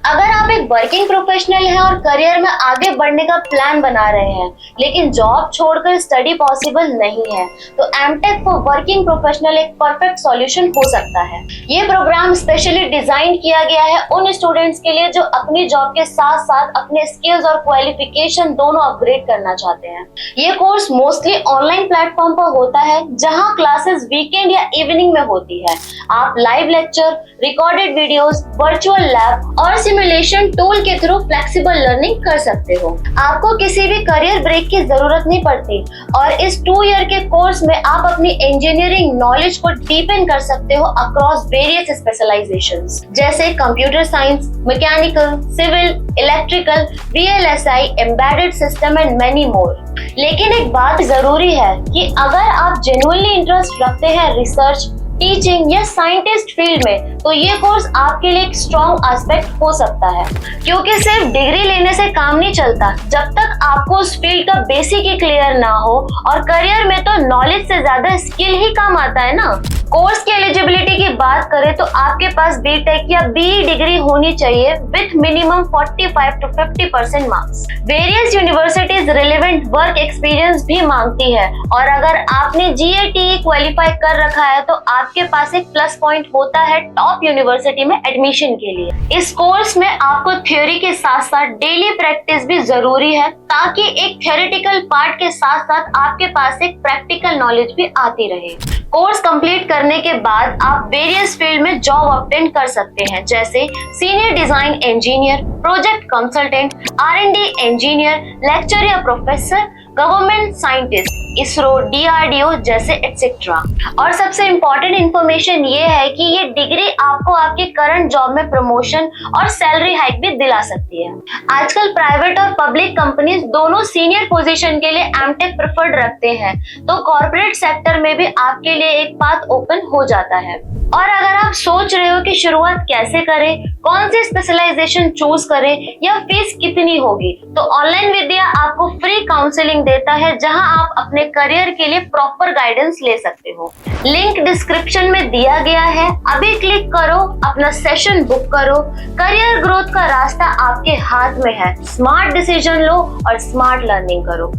अगर आप एक वर्किंग प्रोफेशनल हैं और करियर में आगे बढ़ने का प्लान बना रहे हैं, लेकिन जॉब छोड़कर स्टडी पॉसिबल नहीं है, तो एमटेक फॉर वर्किंग प्रोफेशनल एक परफेक्ट सॉल्यूशन हो सकता है। ये प्रोग्राम स्पेशली डिजाइन किया गया है उन स्टूडेंट्स के लिए जो अपनी जॉब के साथ साथ अपने स्किल्स और क्वालिफिकेशन दोनों अपग्रेड करना चाहते हैं। ये कोर्स मोस्टली ऑनलाइन प्लेटफॉर्म पर होता है, जहां क्लासेस वीकेंड या इवनिंग में होती है। आप live lecture, recorded videos, virtual lab और सिमुलेशन टूल के थ्रू फ्लेक्सिबल लर्निंग कर सकते हो। आपको किसी भी करियर ब्रेक की जरूरत नहीं पड़ती और इस 2 ईयर के कोर्स में आप अपनी इंजीनियरिंग नॉलेज को डीपन कर सकते हो अक्रॉस वेरियस स्पेशलाइजेशंस, जैसे computer science, mechanical, civil, electrical, VLSI, embedded system and many more. लेकिन एक बात जरूरी है कि अगर आप जेन्युइनली इंटरेस्ट रखते हैं रिसर्च, टीचिंग या साइंटिस्ट फील्ड में, तो ये कोर्स आपके लिए एक स्ट्रॉन्ग एस्पेक्ट हो सकता है, क्योंकि सिर्फ डिग्री लेने से काम नहीं चलता जब तक आपको उस फील्ड का बेसिक ही क्लियर ना हो। और करियर में तो नॉलेज से ज्यादा स्किल ही काम आता है ना। कोर्स की एलिजिबिलिटी की बात करें तो आपके पास बीटेक या BE डिग्री होनी चाहिए with minimum 45 to 50% marks. Various universities relevant work experience भी मांगती है, और अगर आपने GATE क्वालिफाई कर रखा है तो आपके पास एक प्लस पॉइंट होता है टॉप यूनिवर्सिटी में एडमिशन के लिए। इस कोर्स में आपको थ्योरी के साथ साथ डेली प्रैक्टिस भी जरूरी है, ताकि एक थ्योरेटिकल पार्ट के साथ साथ आपके पास एक प्रैक्टिकल नॉलेज भी आती रहे। कोर्स कंप्लीट करने के बाद आप वेरियस फील्ड में जॉब ऑब्टेन कर सकते हैं, जैसे senior design engineer, project consultant, R&D engineer, lecture या professor, government scientist, ISRO, DRDO जैसे एटसेट्रा। और सबसे इम्पोर्टेंट इंफॉर्मेशन ये है कि ये डिग्री आपको आपके करंट जॉब में प्रमोशन और सैलरी हाइक भी दिला सकती है। आजकल प्राइवेट और पब्लिक कंपनीज दोनों सीनियर पोजीशन के लिए एमटेक प्रेफर्ड रखते हैं, तो कॉर्पोरेट सेक्टर में भी आपके लिए एक पाथ ओपन हो जाता है। और अगर आप सोच रहे हो कि शुरुआत कैसे करें, कौन सी स्पेशलाइजेशन चूज करें या फीस कितनी होगी, तो ऑनलाइन विद्या आपको फ्री काउंसलिंग देता है, जहां आप अपने करियर के लिए प्रॉपर गाइडेंस ले सकते हो। लिंक डिस्क्रिप्शन में दिया गया है, अभी क्लिक करो, अपना सेशन बुक करो। करियर ग्रोथ का रास्ता आपके हाथ में है। स्मार्ट डिसीजन लो और स्मार्ट लर्निंग करो।